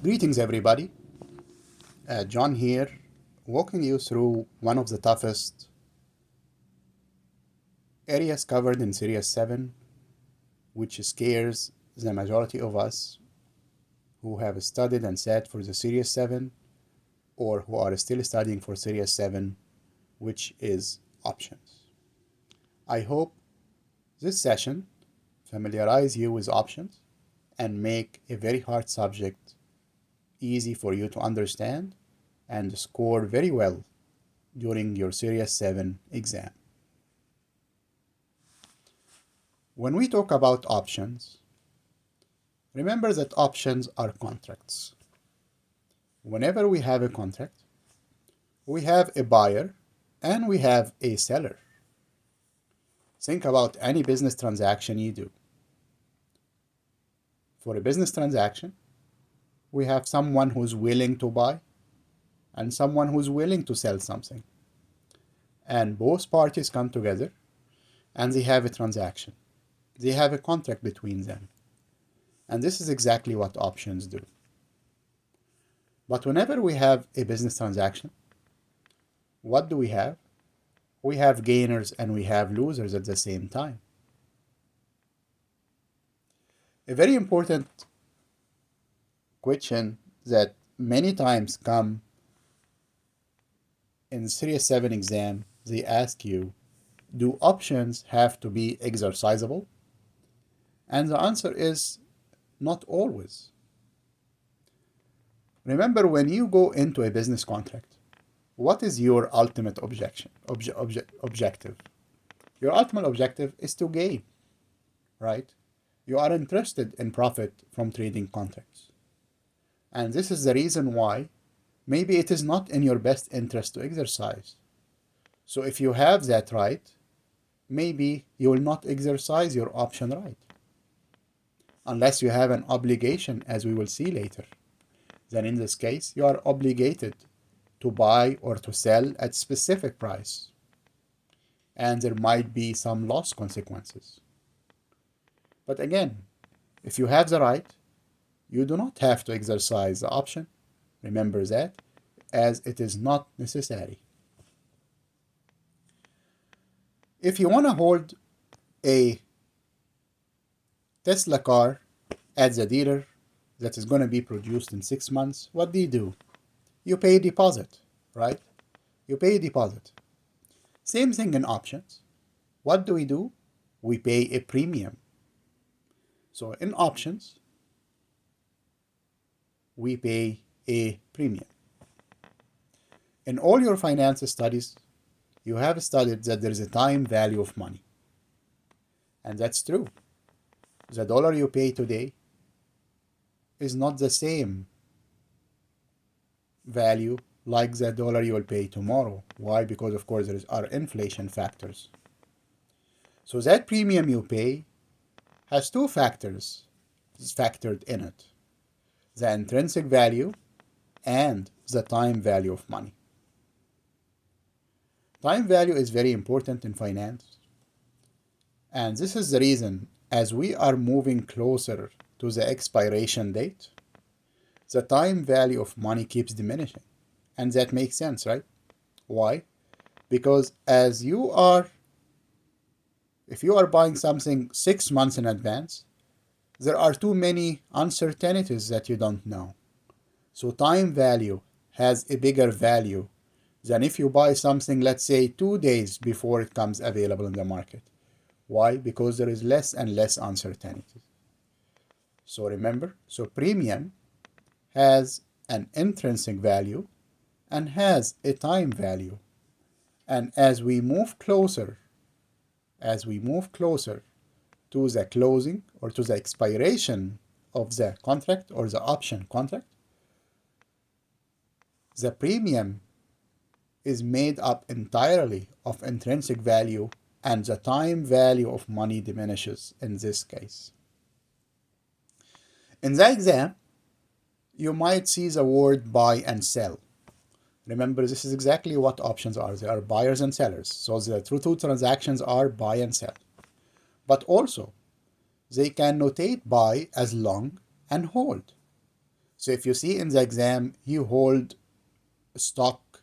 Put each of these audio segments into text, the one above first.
Greetings, everybody. John here, walking you through one of the toughest areas covered in Series 7, which scares the majority of us who have studied and sat for the Series 7 or who are still studying for Series 7, which is options. I hope this session familiarize you with options and make a very hard subject easy for you to understand and score very well during your Series 7 exam. When we talk about options, remember that options are contracts. Whenever we have a contract, we have a buyer and we have a seller. Think about any business transaction you do. For a business transaction, we have someone who's willing to buy and someone who's willing to sell something. And both parties come together and they have a transaction. They have a contract between them. And this is exactly what options do. But whenever we have a business transaction, what do we have? We have gainers and we have losers at the same time. A very important question that many times come in Series 7 exam, they ask you, do options have to be exercisable? And the answer is not always. Remember, when you go into a business contract, what is your ultimate objective? Your ultimate objective is to gain, right? You are interested in profit from trading contracts. And this is the reason why maybe it is not in your best interest to exercise. So if you have that right, maybe you will not exercise your option right. Unless you have an obligation, as we will see later. Then in this case, you are obligated to buy or to sell at specific price. And there might be some loss consequences. But again, if you have the right, you do not have to exercise the option. Remember that, as it is not necessary. If you want to hold a Tesla car at the dealer that is going to be produced in 6 months, what do? You pay a deposit, right? You pay a deposit. Same thing in options. What do? We pay a premium. So in options, we pay a premium. In all your finance studies, you have studied that there is a time value of money. And that's true. The dollar you pay today is not the same value like the dollar you will pay tomorrow. Why? Because of course there are inflation factors. So that premium you pay has two factors factored in it: the intrinsic value and the time value of money. Time value is very important in finance, and this is the reason, as we are moving closer to the expiration date, the time value of money keeps diminishing. And that makes sense, right? Why? Because if you are buying something 6 months in advance, there are too many uncertainties that you don't know. So time value has a bigger value than if you buy something, let's say, 2 days before it comes available in the market. Why? Because there is less and less uncertainty. So remember, premium has an intrinsic value and has a time value. And as we move closer to the closing or to the expiration of the contract or the option contract, the premium is made up entirely of intrinsic value, and the time value of money diminishes in this case. In the exam, you might see the word buy and sell. Remember, this is exactly what options are. They are buyers and sellers. So the two transactions are buy and sell. But also, they can notate buy as long and hold. So if you see in the exam you hold stock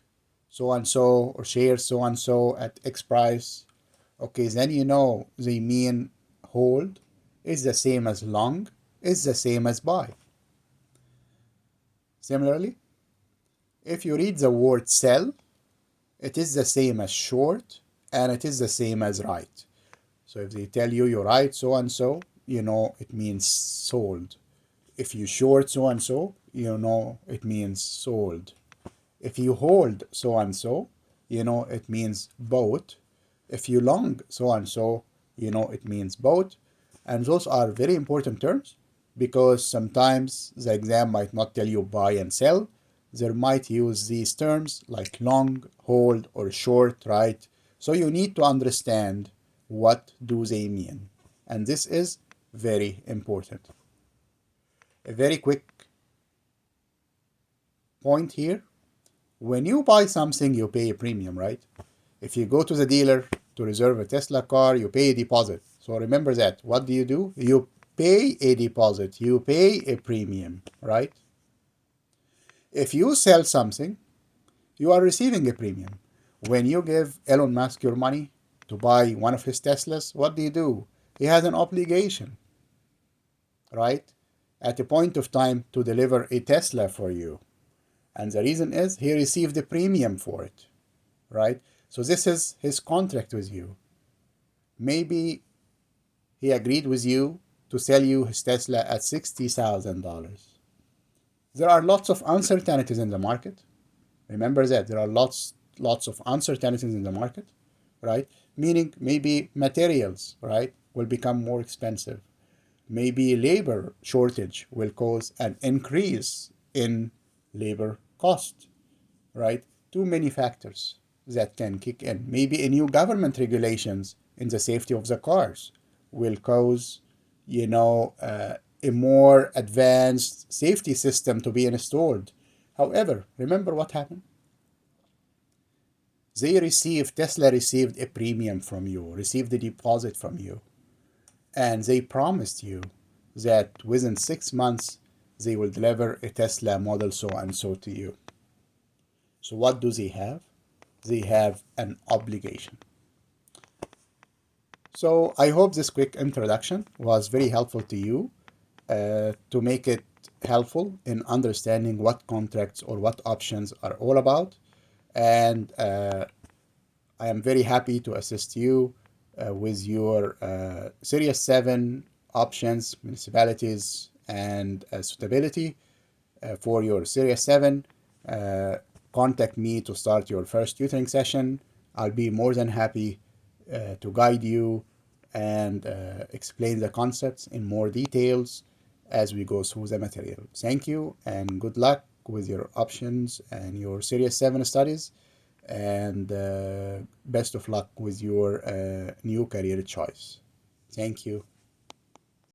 so and so or shares so and so at X price, okay, then you know the mean hold is the same as long, is the same as buy. Similarly, if you read the word sell, it is the same as short and it is the same as write. So if they tell you write so and so, you know it means sold. If you short so and so, you know it means sold. If you hold so and so, you know it means bought. If you long so and so, you know it means bought. And those are very important terms because sometimes the exam might not tell you buy and sell. They might use these terms like long, hold, or short, right? So you need to understand what do they mean. And this is very important. A very quick point here. When you buy something, you pay a premium, right? If you go to the dealer to reserve a Tesla car, you pay a deposit. So remember that. What do? You pay a deposit. You pay a premium, right? If you sell something, you are receiving a premium. When you give Elon Musk your money to buy one of his Teslas, what do? He has an obligation, right? At a point of time to deliver a Tesla for you. And the reason is he received a premium for it, right? So this is his contract with you. Maybe he agreed with you to sell you his Tesla at $60,000. There are lots of uncertainties in the market. Remember that there are lots of uncertainties in the market, right? Meaning maybe materials, right, will become more expensive. Maybe labor shortage will cause an increase in labor cost, right? Too many factors that can kick in. Maybe a new government regulations in the safety of the cars will cause, a more advanced safety system to be installed. However, remember what happened? Tesla received a premium from you, received a deposit from you, and they promised you that within 6 months they will deliver a Tesla model so and so to you. So what do they have? They have an obligation. So I hope this quick introduction was very helpful to you to make it helpful in understanding what contracts or what options are all about. And I am very happy to assist you with your Series 7 options, municipalities, and suitability for your Series 7. Uh, Contact me to start your first tutoring session. I'll be more than happy to guide you and explain the concepts in more details as we go through the material. Thank you and good luck with your options and your Series 7 studies, and best of luck with your new career choice. Thank you.